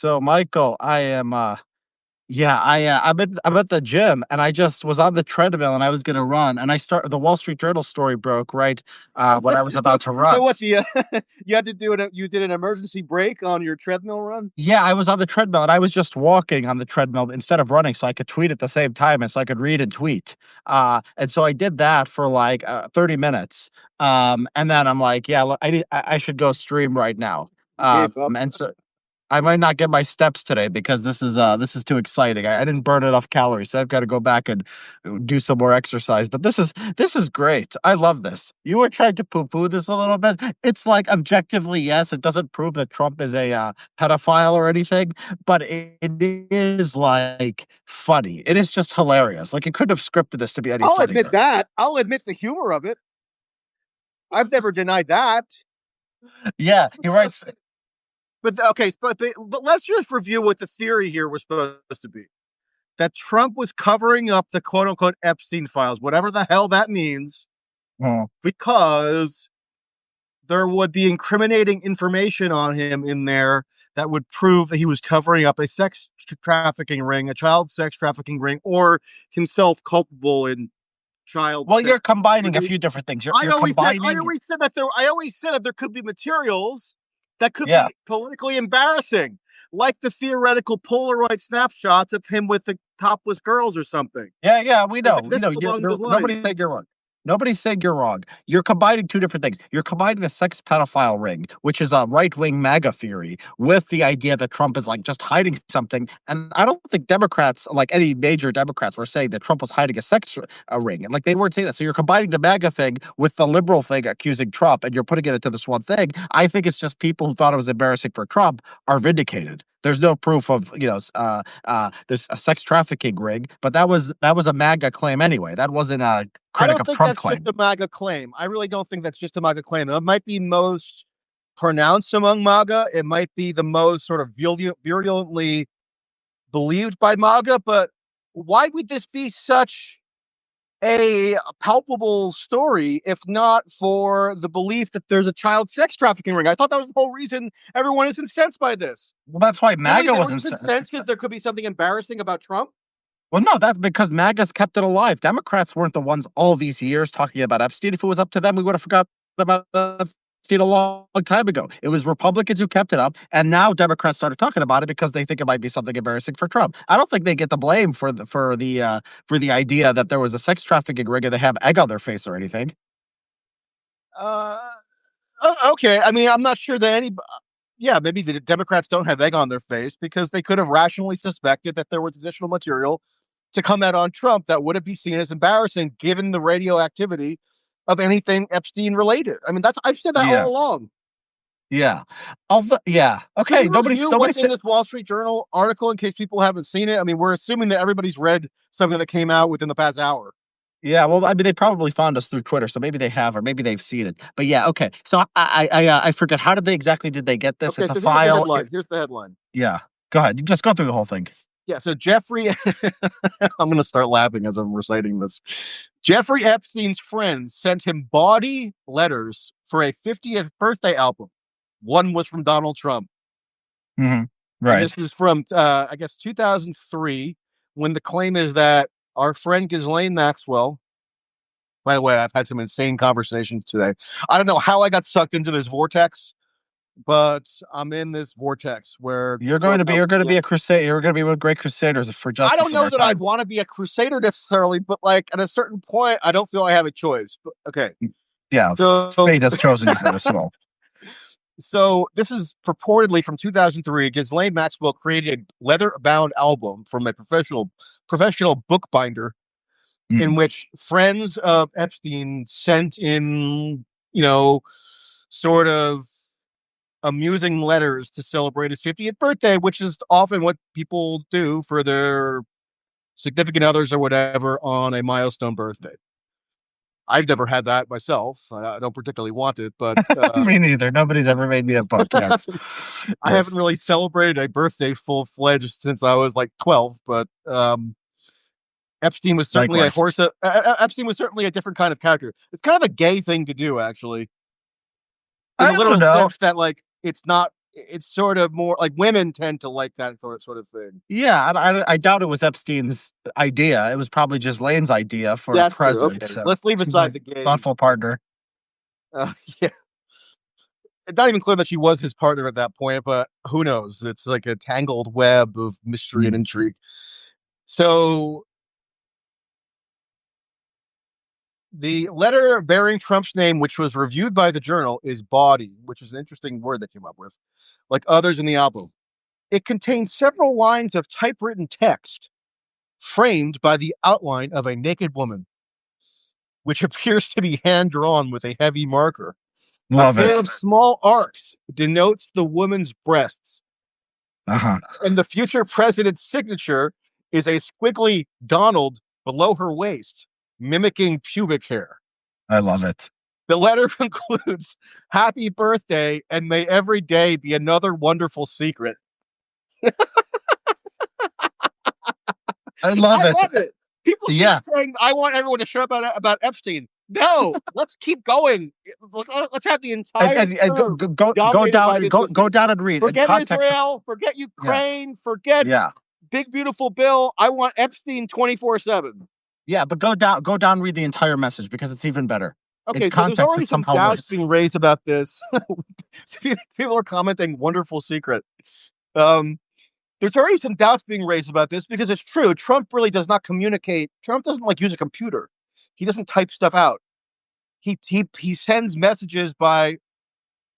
So Michael, I'm at the gym and I just was on the treadmill and I was gonna run and the Wall Street Journal story broke right when I was about to So run. what the you had to do it? You did an emergency break on your treadmill run. Yeah, I was on the treadmill and I was just walking on the treadmill instead of running so I could tweet at the same time and so I could read and tweet. And so I did that for like 30 minutes. And then I'm like, yeah, look, I should go stream right now. You gave up. And so I might not get my steps today because this is too exciting. I didn't burn enough calories, so I've got to go back and do some more exercise. But this is great. I love this. You were trying to poo-poo this a little bit. It's like objectively, yes, it doesn't prove that Trump is a pedophile or anything, but it is like funny. It is just hilarious. Like it couldn't have scripted this to be any I'll admit funnier. that. I'll admit the humor of it. I've never denied that. Yeah, he writes. But okay, but let's just review what the theory here was supposed to be. That Trump was covering up the quote unquote Epstein files, whatever the hell that means, Hmm. because there would be incriminating information on him in there that would prove that he was covering up a sex trafficking ring, a child sex trafficking ring, or himself culpable in child Well, sex. you're combining a few different things. You're I combining. always said that there could be materials that could Yeah. be politically embarrassing, like the theoretical Polaroid snapshots of him with the topless girls or something. Yeah, we know. This is along those lines. Nobody's saying you're wrong. Nobody's saying you're wrong. You're combining two different things. You're combining the sex pedophile ring, which is a right-wing MAGA theory, with the idea that Trump is like just hiding something. And I don't think Democrats, like any major Democrats, were saying that Trump was hiding a sex ring. And like they weren't saying that. So you're combining the MAGA thing with the liberal thing accusing Trump, and you're putting it into this one thing. I think it's just people who thought it was embarrassing for Trump are vindicated. There's no proof of, there's a sex trafficking ring, but that was a MAGA claim anyway. That wasn't a I critic don't of think Trump that's just claim. a MAGA claim. I really don't think that's just a MAGA claim. It might be most pronounced among MAGA. It might be the most sort of virulently believed by MAGA. But why would this be such a palpable story if not for the belief that there's a child sex trafficking ring? I thought that was the whole reason everyone is incensed by this. Well, that's why Really, MAGA they were was just in. incensed because there could be something embarrassing about Trump. Well, no, that's because MAGA's kept it alive. Democrats weren't the ones all these years talking about Epstein. If it was up to them, we would have forgotten about Epstein a long time ago. It was Republicans who kept it up, and now Democrats started talking about it because they think it might be something embarrassing for Trump. I don't think they get the blame for the idea that there was a sex trafficking ring and they have egg on their face or anything. Uh, okay. I mean, I'm not sure that yeah, maybe the Democrats don't have egg on their face because they could have rationally suspected that there was additional material to come out on Trump that would have been seen as embarrassing given the radioactivity of anything Epstein related. I mean, I've said that all Yeah, along. yeah, yeah. Can Okay, you review nobody what's in said. this Wall Street Journal article in case people haven't seen it? I mean, we're assuming that everybody's read something that came out within the past hour. Yeah, well, I mean, they probably found us through Twitter, so maybe they have, or maybe they've seen it. But yeah, okay. So I forget how did they get this? Okay, It's a so here's the file. headline. Here's the headline. Yeah, go ahead. You just go through the whole thing. Yeah, so Jeffrey, I'm going to start laughing as I'm reciting this. Jeffrey Epstein's friends sent him bawdy letters for a 50th birthday album. One was from Donald Trump. Hmm. And Right. this is from, I guess, 2003, when the claim is that our friend Ghislaine Maxwell, by the way, I've had some insane conversations today. I don't know how I got sucked into this vortex, but I'm in this vortex where You're going to be a crusader. You're going to be with great crusaders for I justice don't in know our that I'd time. want to be a crusader necessarily, but like at a certain point, I don't feel I have a choice. But, okay, Yeah, so fate has chosen you for this role. so this is purportedly from 2003. Ghislaine Maxwell created a leather-bound album from a professional bookbinder in Mm. which friends of Epstein sent in, you know, sort of amusing letters to celebrate his 50th birthday, which is often what people do for their significant others or whatever on a milestone birthday. I've never had that myself. I don't particularly want it, but Me neither. Nobody's ever made me a book. Yes, I haven't yes. really celebrated a birthday full fledged since I was like 12. But Epstein was certainly a Likewise. horse. Epstein was certainly a different kind of character. It's kind of a gay thing to do, actually, in I the don't literal know. sense that like it's not it's sort of more like women tend to like that sort of thing. Yeah, I doubt it was Epstein's idea. It was probably just Lane's idea for a That's true. present. Okay, So let's leave she's a aside the gays. thoughtful partner. Yeah, it's not even clear that she was his partner at that point, but who knows? It's like a tangled web of mystery and Mm. intrigue. So the letter bearing Trump's name, which was reviewed by the Journal, is bawdy, which is an interesting word they came up with, like others in the album. It contains several lines of typewritten text framed by the outline of a naked woman, which appears to be hand drawn with a heavy marker. A Love pair it. of small arcs denotes the woman's breasts, Uh huh. and the future president's signature is a squiggly Donald below her waist, mimicking pubic hair. I love it. The letter concludes, "Happy birthday, and may every day be another wonderful secret." I love I it. love it. People keep Yeah, saying, "I want everyone to shut up about Epstein." No, let's keep going. Let's have the entire and term go dominated by down this go issue. down and read in Forget context of Israel, forget yeah Ukraine, forget yeah Big Beautiful Bill. I want Epstein 24/7. yeah. But go down read the entire message because it's even better. Its Okay, so there's context already is some somehow doubts worse. being raised about this. People are commenting, "Wonderful secret." Um, there's already some doubts being raised about this because it's true. Trump really does not communicate. Trump doesn't like use a computer. He doesn't type stuff out. He sends messages by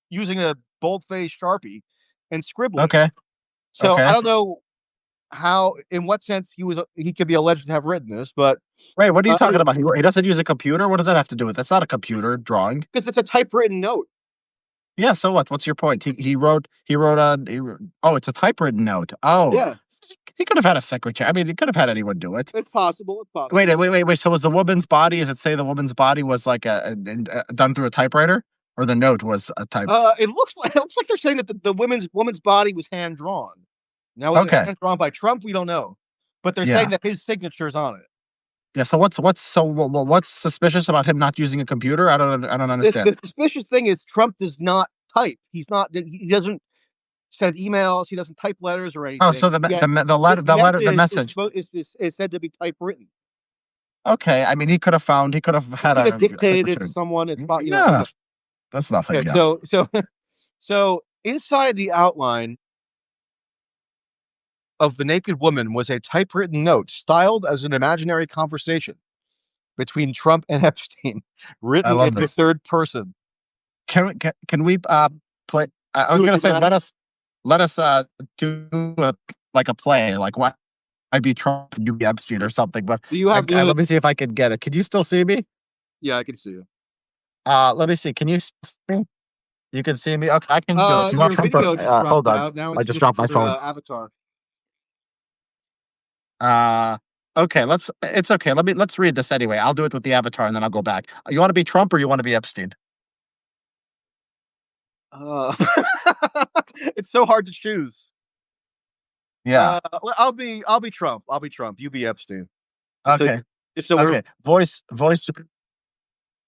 using a bold-faced Sharpie and scribbling. Okay, So I okay. don't know how, in what sense he could be alleged to have written this, but Wait, what are you talking anyway, about? He doesn't use a computer. What does that have to do with? That's not a computer drawing. because it's a typewritten note. Yeah. So what? What's your point? Oh, it's a typewritten note. Oh, Yeah, he could have had a secretary. I mean, he could have had anyone do it. it's possible. It's Wait, possible. wait, wait, wait. So was the woman's body? Does it say the woman's body was like done through a typewriter, or the note was a type? It looks like they're saying that the woman's body was hand drawn. Now, was it Okay, hand drawn by Trump? We don't know, but they're saying yeah, that his signature's on it. yeah. So what's suspicious about him not using a computer? I don't understand. The suspicious thing is Trump does not type. He doesn't send emails. He doesn't type letters or Oh, anything. so Yet letter his the message message. is said to be typewritten. Okay, I mean he could have He had could have a dictated it to secretary. someone. Who Yeah, knows? that's nothing. Okay, Yeah, so inside the outline of the naked woman was a typewritten note styled as an imaginary conversation between Trump and Epstein, I written in love the this. third person. Can we play? I was Do it gonna say dramatic. let us do like a play like what I'd be Trump and you be Epstein or something. But Do you have the? let me see if I can get it. Can you still see me? Yeah, I can see you. Let me see. Can you see me? You can see me. Okay, I can do it. Do you want Your Trump or video just hold dropped on? out. Now I it's just just dropped my your phone. avatar. Uh, okay. It's okay. Let's read this anyway. I'll do it with the avatar and then I'll go back. You want to be Trump or you want to be Epstein? Uh, it's so hard to choose. Yeah. I'll be Trump. I'll be Trump. You be Epstein. Just so Okay. just so we're Okay. Voice.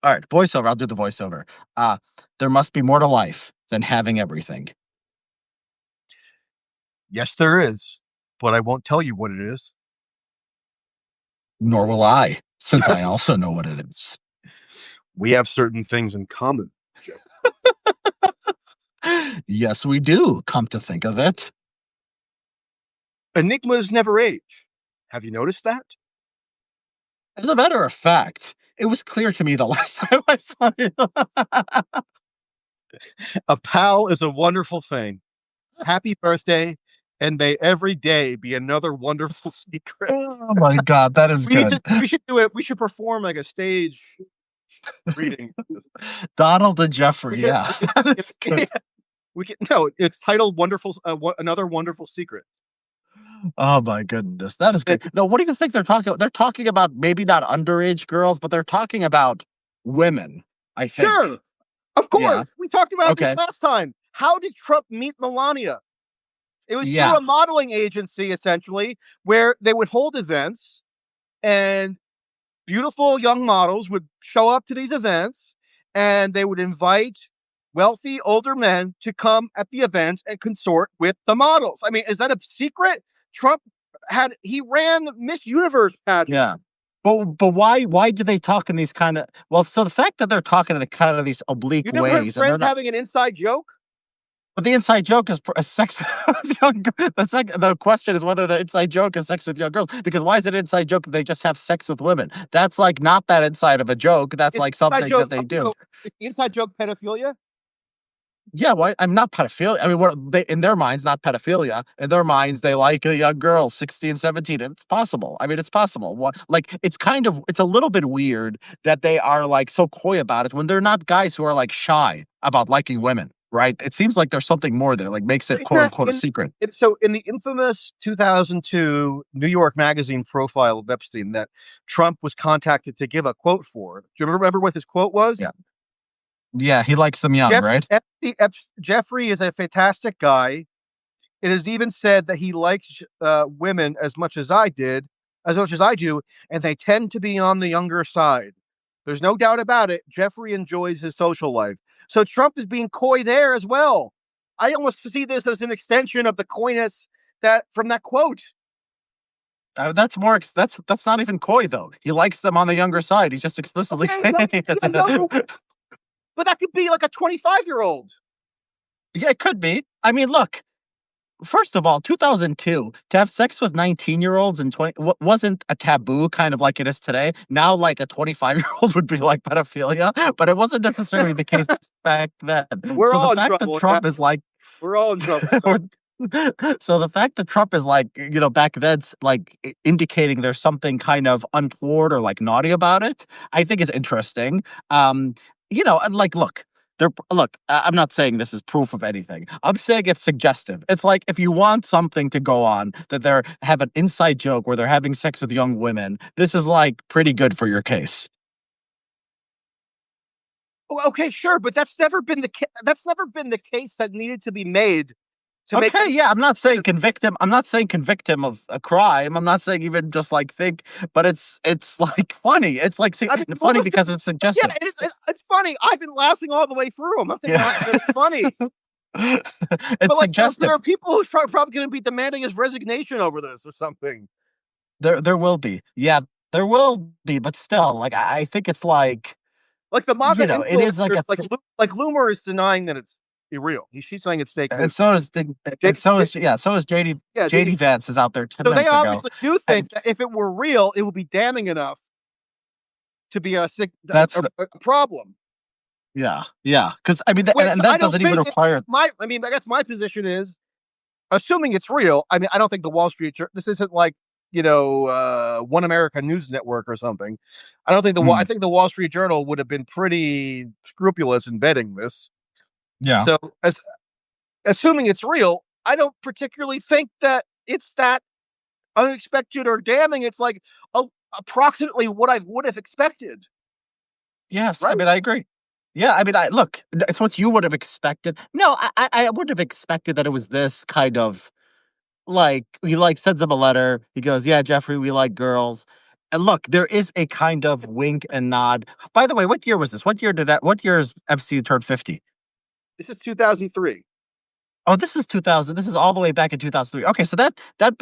All right. Voiceover. I'll do the voiceover. Uh, there must be more to life than having everything. Yes, there is, but I won't tell you what it is. Nor will I, since I also know what it is. We have certain things in common, Joe. Yes, we do. Come to think of it. Enigmas never age. Have you noticed that? As a matter of fact, it was clear to me the last time I saw you. A pal is a wonderful thing. Happy birthday, and may every day be another wonderful secret. Oh my god, that is good. We should do it. We should perform like a stage reading. Donald and We Jeffrey, could, yeah, we could, that is it's, good. we can no. It's titled "Wonderful," another wonderful secret. Oh my goodness, that is And great. No, what do you think they're talking about? They're talking about maybe not underage girls, but they're talking about women, I think. sure, of Yeah, course, we talked about this okay. last time. How did Trump meet Melania? It was through Yeah, a modeling agency, essentially, where they would hold events and beautiful young models would show up to these events and they would invite wealthy older men to come at the events and consort with the models. I mean, is that a secret? Trump he ran Miss Universe pageants. Yeah. But why do they talk in these kind of well, so the fact that they're talking in the kind of these You oblique never heard ways and they're friends not having an inside joke? but the inside joke is a sex with young that's like the question is whether the inside joke is sex with young girls because why is it an inside joke that they just have sex with women? That's like not that inside of a joke. That's Is like the inside something that joke they do. is the inside joke pedophilia? Yeah, why? I'm not pedophilia. I mean, what they in their minds, not pedophilia. In their minds, they like a young girl, 16, 17. It's possible. I mean, it's possible. What, like, it's kind of, it's a little bit weird that they are like so coy about it when they're not guys who are like shy about liking women, right? It seems like there's something more there, like makes it In quote that, unquote a secret. so in the infamous 2002 New York Magazine profile of Epstein that Trump was contacted to give a quote for, do you remember what his quote was? Yeah. Yeah. He likes them young, Jeff, right? Jeffrey is a fantastic guy. It is even said that he likes women as much as I do, and they tend to be on the younger side. There's no doubt about it. Jeffrey enjoys his social life. So Trump is being coy there as well. I almost see this as an extension of the coyness that from that quote. That's more. That's not even coy though. He likes them on the younger side. He's just explicitly Okay, saying so a younger, it. but that could be like a 25-year-old. Yeah, it could be. I mean, look. First of all, 2002 to have sex with 19-year-olds and 20 wasn't a taboo, kind of like it is today. Now, like a 25-year-old would be like pedophilia, but it wasn't necessarily the case back then. We're So the all in fact that trouble. Trump is like, We're all in trouble. so the fact that Trump is like, back then, like indicating there's something kind of untoward or like naughty about it, I think is interesting. And like, look. Look, I'm not saying this is proof of anything. I'm saying it's suggestive. It's like if you want something to go on that they have an inside joke where they're having sex with young women, this is like pretty good for your case. Oh, okay, sure, but that's never been the case that needed to be made to make Okay, any. yeah, I'm not saying convict him. I'm not saying convict him of a crime. I'm not saying even just like think, but it's like funny. It's like I mean, funny because it's yeah, suggestive. it's funny. I've been laughing all the way through. I'm not saying Yeah, that it's funny, but it's like there suggestive. are people who are probably going to be demanding his resignation over this or something. There will be. Yeah, there will be, but still, like I think it's like Like the MAGA it is like influencers, like Loomer is denying that it's real. She's saying it's fake and news. so is JD, so is yeah, JD Vance is out there 10 so they minutes ago. obviously do And think that if it were real, it would be damning enough to be that's a problem. yeah, yeah. Because I mean, Which and I that don't doesn't even think require. I mean, I guess my position is, assuming it's real. I mean, I don't think the Wall Street. This isn't like One America News Network or something. I don't think I Mm, think the Wall Street Journal would have been pretty scrupulous in betting this. yeah. So, assuming it's real, I don't particularly think that it's that unexpected or damning. It's like approximately what I would have expected, Yes, I right? mean, I agree. Yeah, I mean, I look, it's what you would have expected. No, I would have expected that it was this kind of like he like sends him a letter. He goes, "Yeah, Jeffrey, we like girls." And look, there is a kind of wink and nod. By the way, what year was this? What year is FC turned 50? This is 2003. Oh, this is 2000. This is all the way back in 2003. Okay, so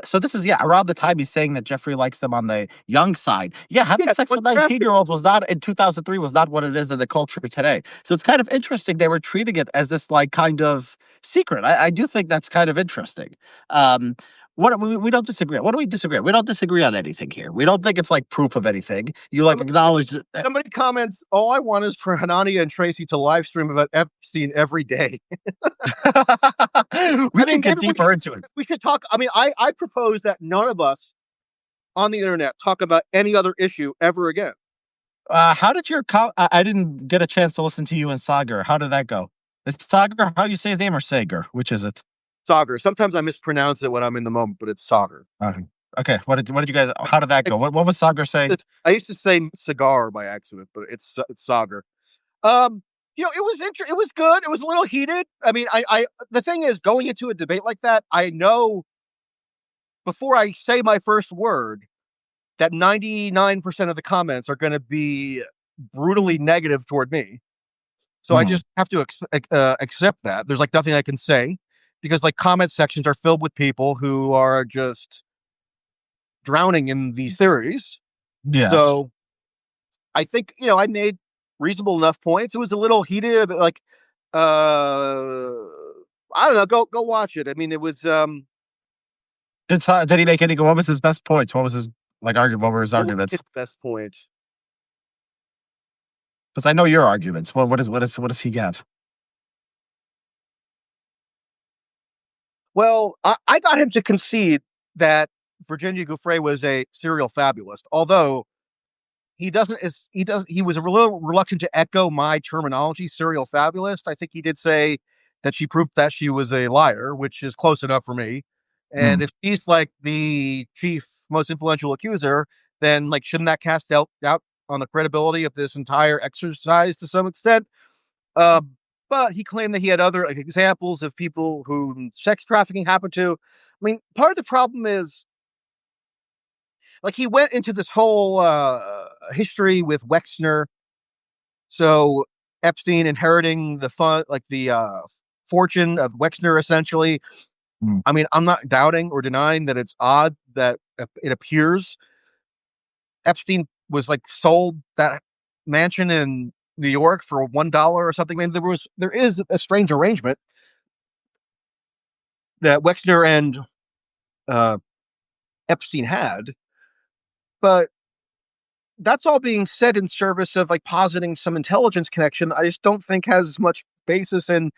so this is yeah, around the time he's saying that Jeffrey likes them on the young side. Yeah, having Yeah, sex when with drafted. 19-year-olds was not in 2003 was not what it is in the culture today. So it's kind of interesting they were treating it as this like kind of secret. I do think that's kind of interesting. Um what we don't disagree. What do we disagree? We don't disagree on anything here. We don't think it's like proof of anything. You like Somebody, acknowledge that. somebody comments, "All I want is for Hanania and Tracy to live stream about Epstein every day." We I can mean, get maybe deeper into it. we should talk. I mean, I propose that none of us on the internet talk about any other issue ever again. How did your I didn't get a chance to listen to you and Sagar. How did that go? Is Sagar how you say his name or Sagar? Which is it? Sagar. Sometimes I mispronounce it when I'm in the moment, but it's Sagar. Uh, okay. What did you guys? How did that go? What was Sagar saying? I used to say cigar by accident, but it's Sagar. Um, it was good. It was a little heated. I mean, I the thing is, going into a debate like that, I know before I say my first word that 99% of the comments are going to be brutally negative toward me. So I Mm. just have to accept that. There's like nothing I can say because like comment sections are filled with people who are just drowning in these theories. Yeah. So I think, I made reasonable enough points. It was a little heated, but like, I don't know. Go watch it. I mean, it was Did he make any? What was his best points? What was his like argument? What were his what was his arguments? best point? Because I know your arguments. What does he give? Well, I got him to concede that Virginia Gouffre was a serial fabulist, although he was a little reluctant to echo my terminology, serial fabulist. I think he did say that she proved that she was a liar, which is close enough for me. And Mm. if she's like the chief, most influential accuser, then like shouldn't that cast doubt on the credibility of this entire exercise to some extent? Uh, but he claimed that he had other like examples of people who sex trafficking happened to. I mean, part of the problem is like he went into this whole history with Wexner. So Epstein inheriting the fun, like the fortune of Wexner, essentially. Mm. I mean, I'm not doubting or denying that it's odd that it appears Epstein was like sold that mansion in New York for $1 or something. I mean, there is a strange arrangement that Wexner and uh, Epstein had, but that's all being said in service of like positing some intelligence connection. I just don't think has as much basis in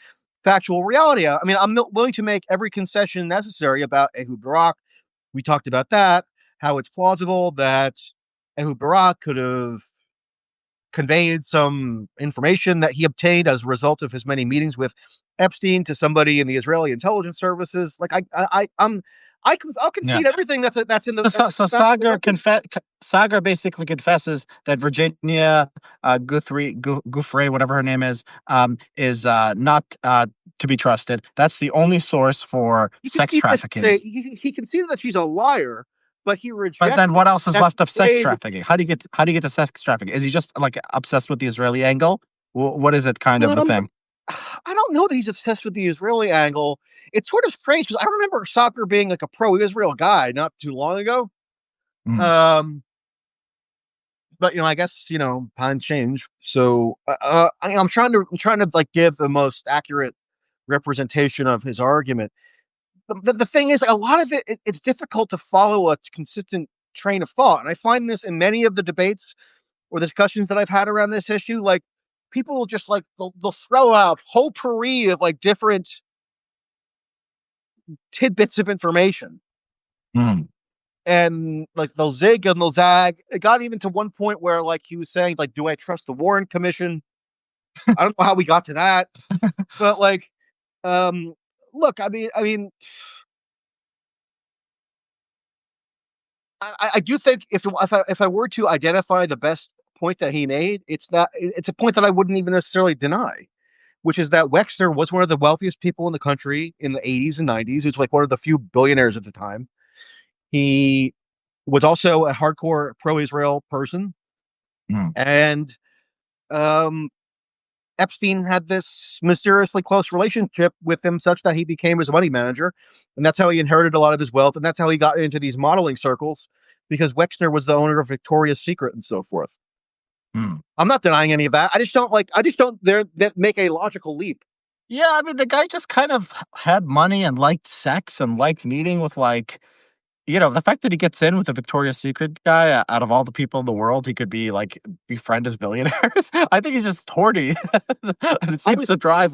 factual reality. I mean, I'm willing to make every concession necessary about Ehud Barak. We talked about that, how it's plausible that Ehud Barak could have conveyed some information that he obtained as a result of his many meetings with Epstein to somebody in the Israeli intelligence services. Like I'll Yeah. concede everything that's in the So factual Sagar record. Sagar basically confesses that Virginia Gouffre, whatever her name is not to be trusted. That's the only source for He sex conceded that trafficking. he conceded that she's a liar, but he But then rejected what else is that left of sex way. trafficking? How do you get to sex trafficking? Is he just like obsessed with the Israeli angle? What is it kind of a Um, thing? I don't know that he's obsessed with the Israeli angle. It's sort of strange because I remember Stalker being like a pro-Israel guy not too long ago. Mm. Um, but I guess times change. So I'm trying to like give the most accurate representation of his argument. The thing is, a lot of it's difficult to follow a consistent train of thought, and I find this in many of the debates or discussions that I've had around this issue. Like people will just like they'll throw out potpourri of like different tidbits of information, Mm. and like they'll zig and they'll zag. It got even to one point where like he was saying like, "Do I trust the Warren Commission?" I don't know how we got to that, but like, um, look, I do think if I were to identify the best point that he made, it's a point that I wouldn't even necessarily deny, which is that Wexner was one of the wealthiest people in the country in the 80s and 90s. He was like one of the few billionaires at the time. He was also a hardcore pro-Israel person, Mm. and um, Epstein had this mysteriously close relationship with him, such that he became his money manager, and that's how he inherited a lot of his wealth, and that's how he got into these modeling circles because Wexner was the owner of Victoria's Secret and so forth. Mm. I'm not denying any of that. I just don't there that make a logical leap. Yeah, I mean the guy just kind of had money and liked sex and liked meeting with the fact that he gets in with a Victoria's Secret guy out of all the people in the world, he could be like befriend as billionaires. I think he's just horny, and it I seems was to drive